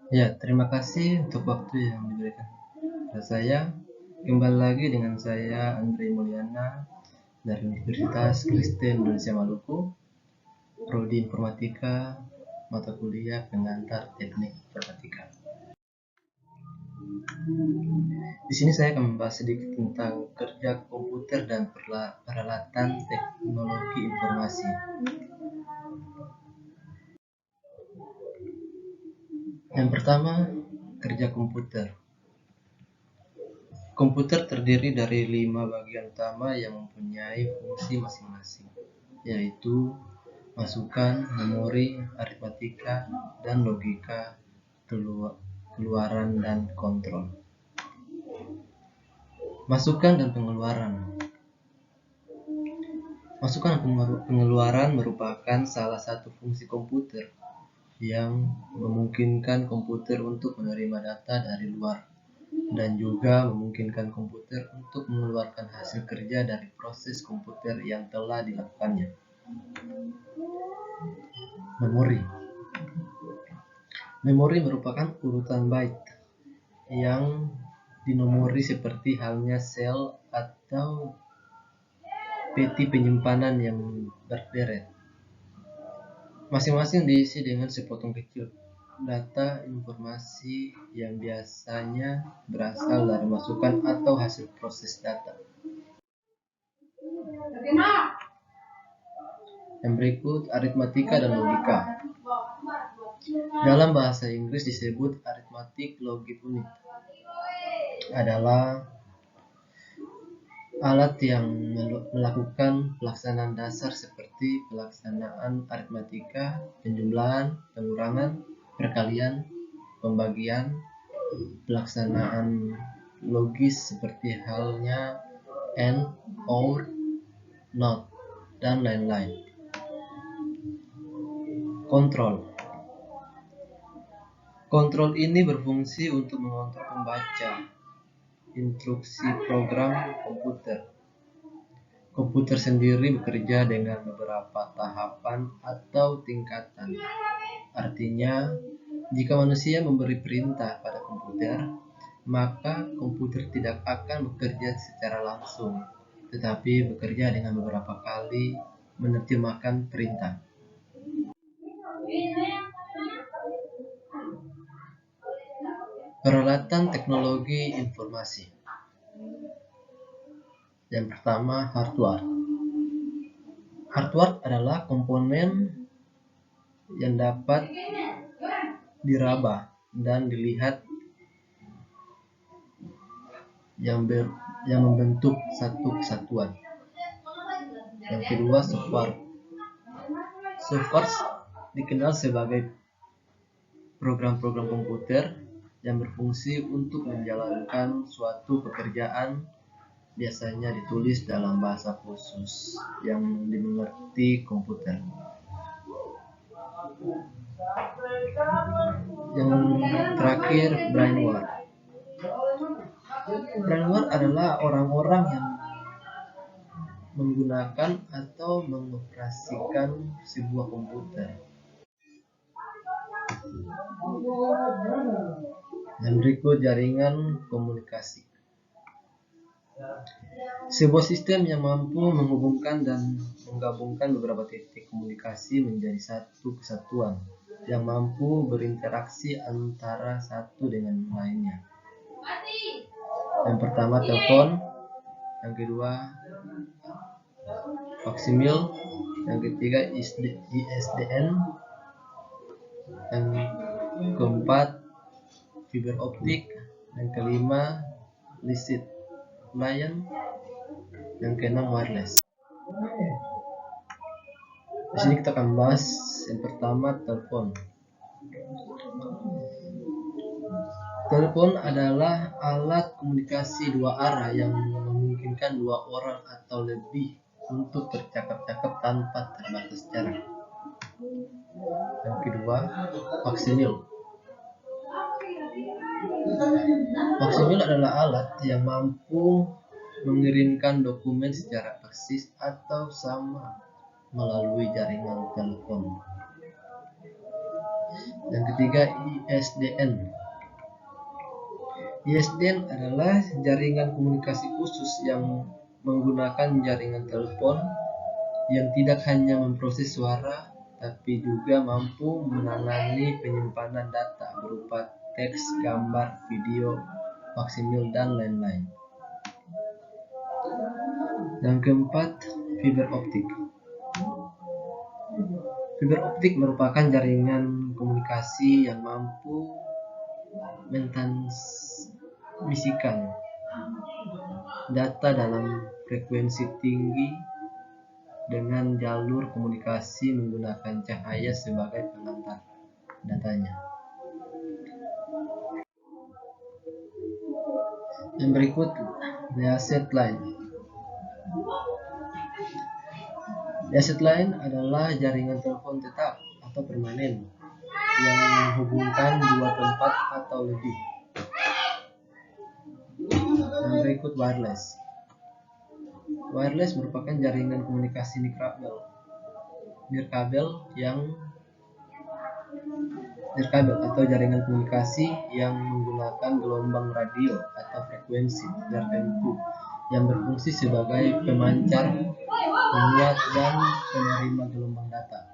Ya, terima kasih untuk waktu yang diberikan kepada saya. Kembali lagi dengan saya Andre Mulyana dari Universitas Kristen Indonesia Maluku, Prodi Informatika, mata kuliah pengantar Teknik Informatika. Di sini saya akan membahas sedikit tentang kerja komputer dan peralatan teknologi informasi. Yang pertama, kerja komputer. Komputer terdiri dari 5 bagian utama yang mempunyai fungsi masing-masing, yaitu masukan, memori, aritmatika, dan logika, keluaran, dan kontrol. Masukan dan pengeluaran. Masukan dan pengeluaran merupakan salah satu fungsi komputer yang memungkinkan komputer untuk menerima data dari luar dan juga memungkinkan komputer untuk mengeluarkan hasil kerja dari proses komputer yang telah dilakukannya. Memori. Memori merupakan urutan byte yang dinomori seperti halnya sel atau peti penyimpanan yang berderet. Masing-masing diisi dengan sepotong kecil data informasi yang biasanya berasal dari masukan atau hasil proses data. Yang berikut, aritmatika dan logika. Dalam bahasa Inggris disebut arithmetic logic unit. Adalah alat yang melakukan pelaksanaan dasar seperti pelaksanaan aritmatika, penjumlahan, pengurangan, perkalian, pembagian, pelaksanaan logis seperti halnya and, or, not, dan lain-lain. Kontrol. Kontrol ini berfungsi untuk mengontrol pembaca instruksi program komputer. Komputer sendiri bekerja dengan beberapa tahapan atau tingkatan. Artinya, jika manusia memberi perintah pada komputer, maka komputer tidak akan bekerja secara langsung, tetapi bekerja dengan beberapa kali menerjemahkan perintah. Peralatan teknologi informasi. Yang pertama, hardware. Hardware adalah komponen yang dapat diraba dan dilihat yang membentuk satu kesatuan. Yang kedua, software. Software dikenal sebagai program-program komputer yang berfungsi untuk menjalankan suatu pekerjaan, biasanya ditulis dalam bahasa khusus yang dimengerti komputer. Yang terakhir, brainware. Brainware adalah orang-orang yang menggunakan atau mengoperasikan sebuah komputer. Yang berikut, jaringan komunikasi. Sebuah sistem yang mampu menghubungkan dan menggabungkan beberapa titik komunikasi menjadi satu kesatuan yang mampu berinteraksi antara satu dengan lainnya. Yang pertama, telepon. Yang kedua, faksimil. Yang ketiga, ISDN. Yang keempat, fiber optik. Yang kelima, licit line. Yang keenam, wireless. Di sini kita akan bahas yang pertama, telepon. Telepon adalah alat komunikasi dua arah yang memungkinkan dua orang atau lebih untuk bercakap-cakap tanpa terbatas jarak. Yang kedua, faksimil. Faksimil adalah alat yang mampu mengirimkan dokumen secara persis atau sama melalui jaringan telepon. Yang ketiga, ISDN. ISDN adalah jaringan komunikasi khusus yang menggunakan jaringan telepon yang tidak hanya memproses suara, tapi juga mampu menangani penyimpanan data berupa teks, gambar, video, faksimil, dan lain-lain. Yang keempat, fiber optik. Fiber optik merupakan jaringan komunikasi yang mampu mentransmisikan data dalam frekuensi tinggi dengan jalur komunikasi menggunakan cahaya sebagai pengantar datanya. Yang berikut, Leasset Line. Leasset Line adalah jaringan telepon tetap atau permanen yang menghubungkan dua tempat atau lebih. Yang berikut, wireless. Wireless merupakan jaringan komunikasi nirkabel atau jaringan komunikasi yang menggunakan gelombang radio atau frekuensi tertentu yang berfungsi sebagai pemancar, penguat, dan penerima gelombang data.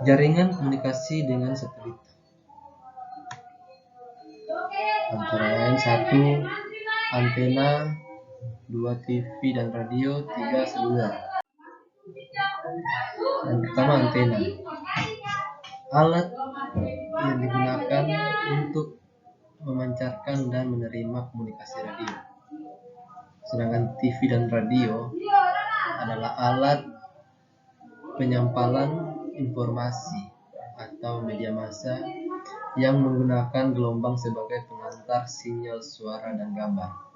Jaringan komunikasi dengan satelit antara lain 1. Antena, 2. TV dan radio, 3. seluler. Yang pertama, antena. Alat yang digunakan untuk memancarkan dan menerima komunikasi radio. Sedangkan TV dan radio adalah alat penyampalan informasi atau media massa yang menggunakan gelombang sebagai pengantar sinyal suara dan gambar.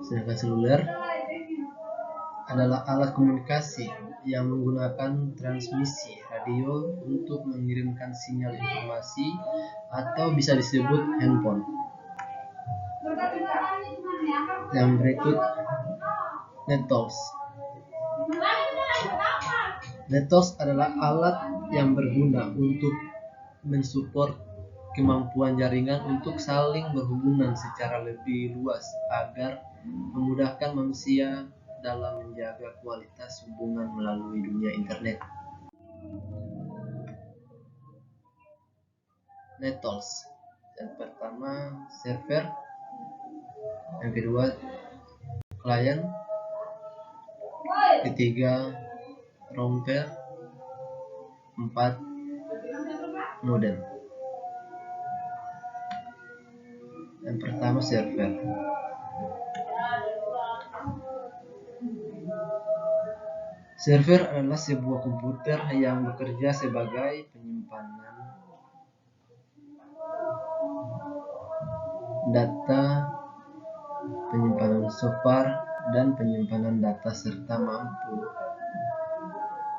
Sedangkan seluler adalah alat komunikasi yang menggunakan transmisi radio untuk mengirimkan sinyal informasi atau bisa disebut handphone. Yang berikut, networks. Networks adalah alat yang berguna untuk mensupport kemampuan jaringan untuk saling berhubungan secara lebih luas agar memudahkan manusia dalam menjaga kualitas hubungan melalui dunia internet. Networks. Yang pertama, server. Yang kedua, klien. Ketiga, router. 4. modem. Yang pertama, server. Server adalah sebuah komputer yang bekerja sebagai penyimpanan data, penyimpanan software, dan penyimpanan data serta mampu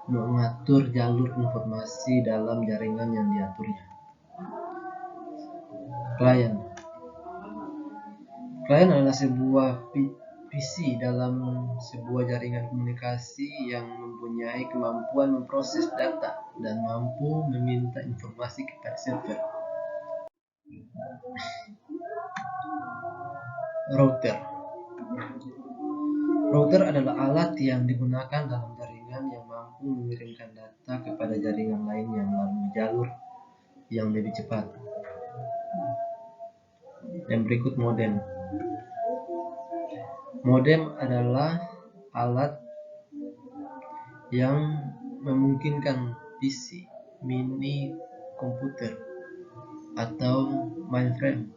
mengatur jalur informasi dalam jaringan yang diaturnya. Klien. Klien adalah sebuah PC dalam sebuah jaringan komunikasi yang mempunyai kemampuan memproses data dan mampu meminta informasi kepada server. Router. Router adalah alat yang digunakan dalam jaringan yang mampu mengirimkan data kepada jaringan lainnya melalui jalur yang lebih cepat. Yang berikut, modem. Modem adalah alat yang memungkinkan PC, mini komputer, atau mainframe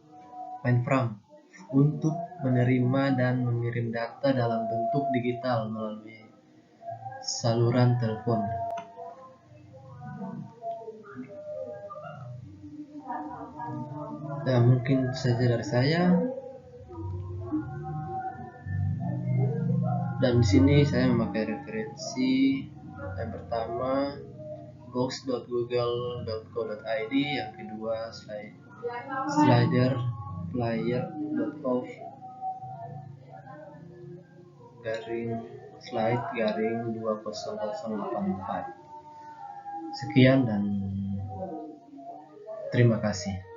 untuk menerima dan mengirim data dalam bentuk digital melalui saluran telepon. Nah, mungkin saja dari saya. Dan di sini saya memakai referensi yang pertama box.google.co.id, yang kedua sliderplayer.org /slide 20084. Sekian dan terima kasih.